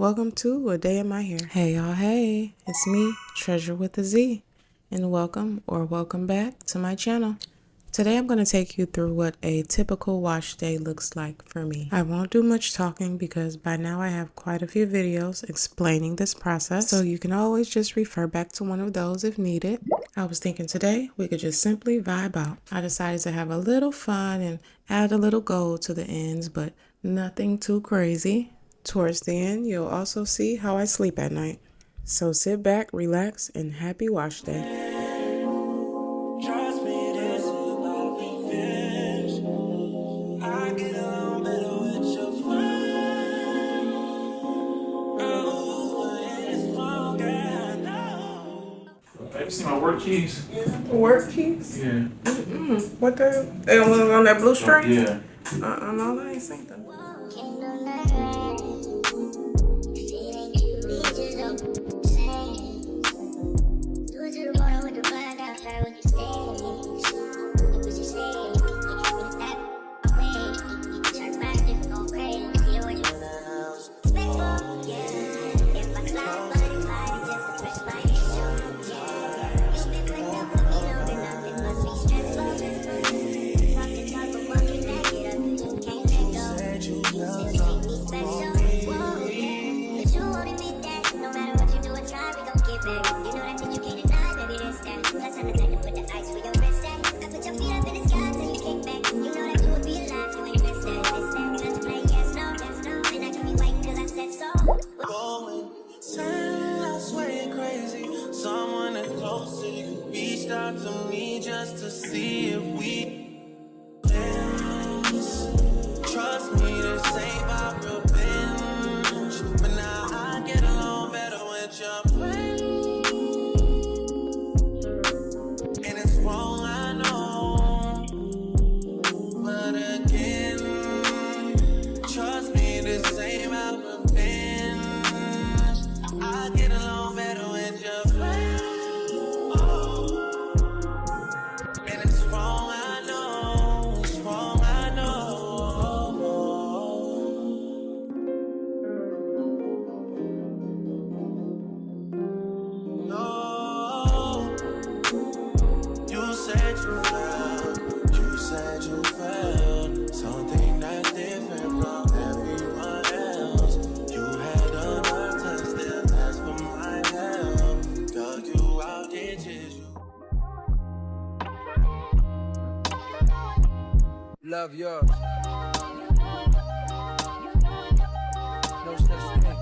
welcome to A Day in My Hair. Hey y'all, hey, it's me, Treasure with a Z, and welcome or welcome back to my channel. Today I'm going to take you through what a typical wash day looks like for me. I won't do much talking because by now I have quite a few videos explaining this process, so you can always just refer back to one of those if needed. I was thinking today we could just simply vibe out. I decided to have a little fun and add a little gold to the ends, but nothing too crazy. Towards the end, you'll also see how I sleep at night. So sit back, relax, and happy wash day. You see my work keys? Work keys? Yeah. What the? They don't look on that blue string? Yeah. No, I ain't seen them. To me just to see if we dance. Trust me, this ain't about revenge, but now I get along better with your friends. And it's wrong, I know, but again, trust me, this ain't about revenge. I get along better with your friends. Love yours. No such thing.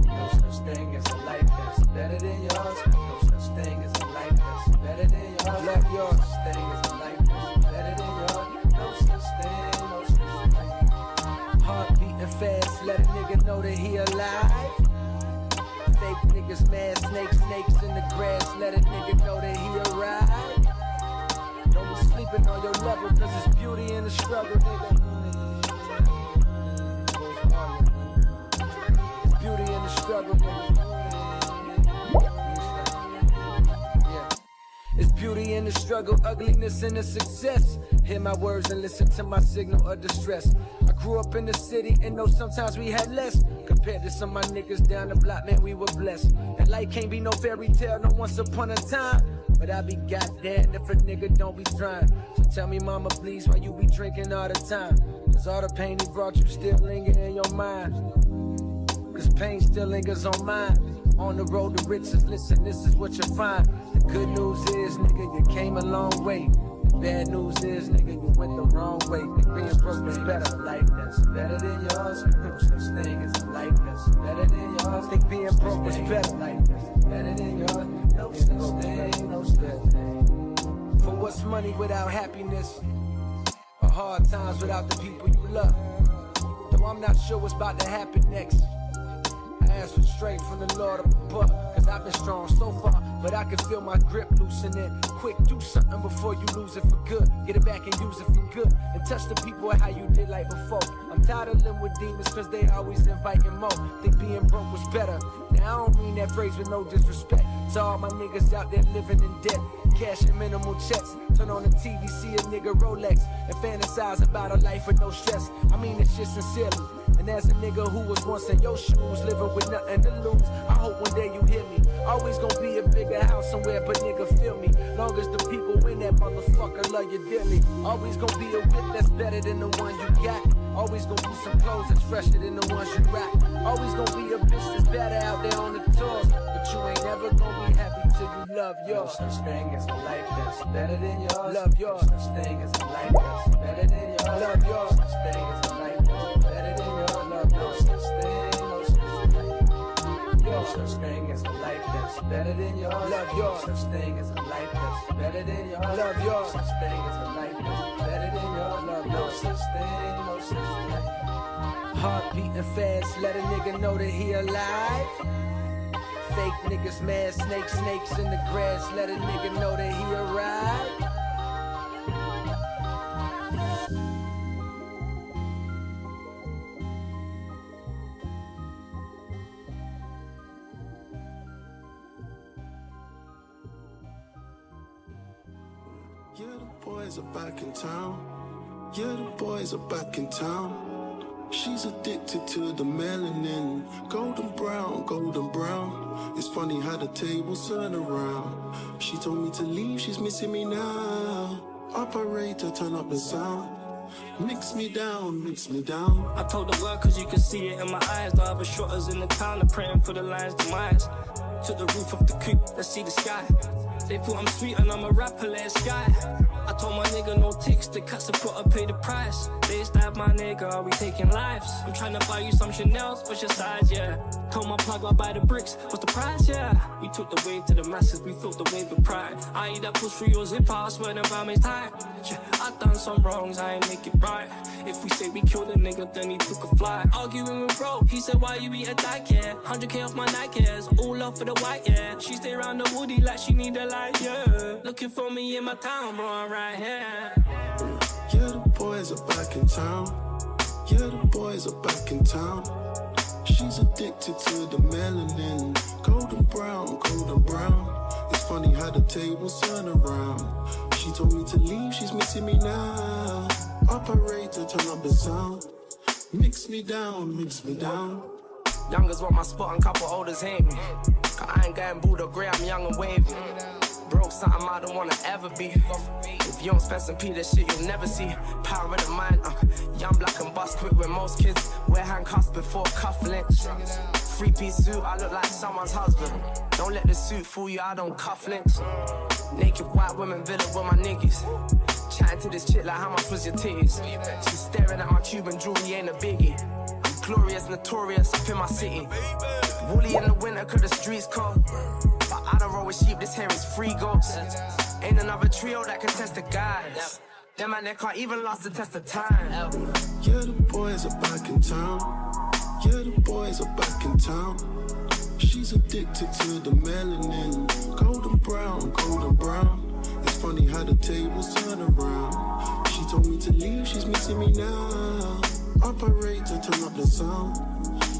No such thing as a life that's better than yours. No such thing as a life that's better than yours. Love yours. No such thing as a life that's better than yours. No such thing. No such thing. Heart beating fast. Let a nigga know that he alive. Fake niggas mad. Snakes in the grass. Let a nigga know that he arrived. Don't be sleeping on your level, cause it's beauty in the struggle, nigga. It's beauty in the struggle, nigga. Yeah. It's beauty in the struggle, ugliness in the success. Hear my words and listen to my signal of distress. I grew up in the city and know sometimes we had less. Compared to some of my niggas down the block, man, we were blessed. And life can't be no fairy tale, no once upon a time. But I be goddamn if a nigga don't be trying. So tell me, mama, please, why you be drinking all the time? Cause all the pain he brought you still linger in your mind. Cause pain still lingers on mine. On the road to riches, listen, this is what you find. The good news is, nigga, you came a long way. The bad news is, nigga, you went the wrong way. Think being broke is better, life that's better than yours. No such thing as a life that's better than yours. Think being broke is better, life that's better than yours. No such thing, no such thing. For what's money without happiness? Or hard times without the people you love? Though I'm not sure what's about to happen next. I ask for strength from the Lord above, cause I've been strong so far, but I can feel my grip loosening. Quick, do something before you lose it for good. Get it back and use it for good, and touch the people how you did like before. I'm tired of living with demons cause they always inviting more. Think being broke was better. Now I don't mean that phrase with no disrespect to all my niggas out there living in debt. Cashing minimal checks. Turn on the TV, see a nigga Rolex, and fantasize about a life with no stress. I mean this shit sincerely. A And as a nigga who was once in your shoes, living with nothing to lose, I hope one day you hear me. Always gonna be a bigger house somewhere, but nigga feel me. Long as the people in that motherfucker love you dearly. Always gonna be a whip that's better than the one you got. Always gonna be some clothes that's fresher than the ones you rock. Always gonna be a bitch that's better out there on the tours. But you ain't never gonna be happy till you love yours. No such thing as a life that's better than yours. Love yours. No such thing as a life that's better than yours. Love yours. No such thing as a life that's better than yours. Love no such thing, no such thing. No such thing as a life that's better than yours. Love yours. No such thing as a life that's better than yours. Love yours. No such thing as a life that's better than yours. Love no such thing, no such thing. Heart beating fast, let a nigga know that he alive. Fake niggas mad, snakes in the grass, let a nigga know that he arrived. Yeah, the boys are back in town. Yeah, the boys are back in town. She's addicted to the melanin. Golden brown, golden brown. It's funny how the tables turn around. She told me to leave, she's missing me now. Operator, turn up the sound. Mix me down, mix me down. I told the world cause you can see it in my eyes. The other shotters in the town are praying for the lion's demise. To the roof of the coupe, let's see the sky. They thought I'm sweet and I'm a rapper, let it sky. I told my nigga no ticks, the cats have gotta pay the price. They stab my nigga, we taking lives. I'm trying to buy you some Chanel's, what's your size, yeah. Told my plug I'll buy the bricks, what's the price, yeah. We took the wave to the masses, we felt the wave of pride. I eat that push through your zip, I swear the environment's tight. Yeah, I done some wrongs, I ain't make it right. If we say we killed a nigga, then he took a flight. Arguing with bro, he said why you eat a dyke, yeah. 100k off my Nikes, all off for the white, yeah. She stay around the woody like she need a light, yeah. Looking for me in my town, bro, I'm right here. Yeah, the boys are back in town. Yeah, the boys are back in town. She's addicted to the melanin. Golden brown, golden brown. It's funny how the tables turn around. She told me to leave, she's missing me now. Operator, turn up the sound. Mix me down, mix me down. Youngers want my spot and couple olders hate me. Cause I ain't going Buddha grey, I'm young and wavy. Broke something I don't wanna ever be. If you don't spend some P, that shit you'll never see. Power of the mind, young black and bust quick with most kids wear handcuffs before cufflinks. 3-piece suit, I look like someone's husband. Don't let the suit fool you, I don't cufflinks. Naked white women villa with my niggas. Chatting to this chick like how much was your titties. She's staring at my Cuban jewelry, ain't a biggie. I'm glorious, notorious up in my city. Woolly in the winter cause the streets cold. But I don't roll with sheep, this hair is free goats. Ain't another trio that can test the guys. Them man, they can't even last the test of time. Yeah, the boys are back in town. Yeah, the boys are back in town. She's addicted to the melanin. Golden brown, golden brown. It's funny how the tables turn around. She told me to leave, she's missing me now. Operator, turn up the sound.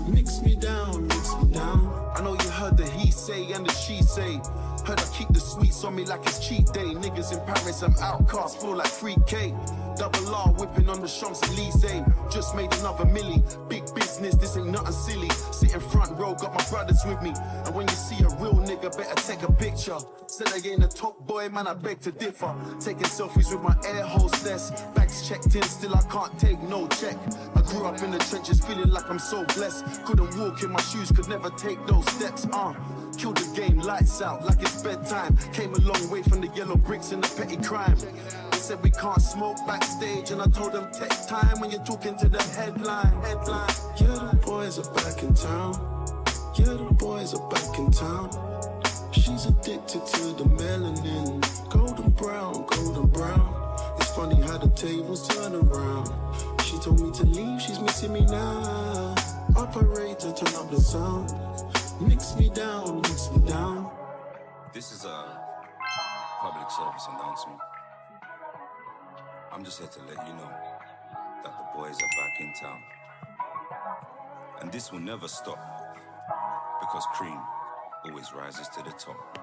Mix me down, mix me down. I know you heard the he say and the she say. Heard I keep the sweets on me like it's cheat day. Niggas in Paris, I'm outcast, feel like 3K. Double R whipping on the Champs-Elysees. Just made another milli. Big business, this ain't nothing silly. Sitting front row, got my brothers with me. And when you see a real nigga, better take a picture. Said I ain't a top boy, man, I beg to differ. Taking selfies with my air hostess. Bags checked in, still I can't take no check. I grew up in the trenches, feeling like I'm so blessed. Couldn't walk in my shoes, could never take those steps. Killed the game, lights out, like it's bedtime. Came a long way from the yellow bricks and the petty crime. They said we can't smoke backstage, and I told them take time when you're talking to the headline. Yeah, the boys are back in town. Yeah, the boys are back in town. She's addicted to the melanin. Golden brown, golden brown. It's funny how the tables turn around. She told me to leave, she's missing me now. Operator, turn up the sound. Mix me down, mix me down. This is a public service announcement. I'm just here to let you know that the boys are back in town. And this will never stop, because cream always rises to the top.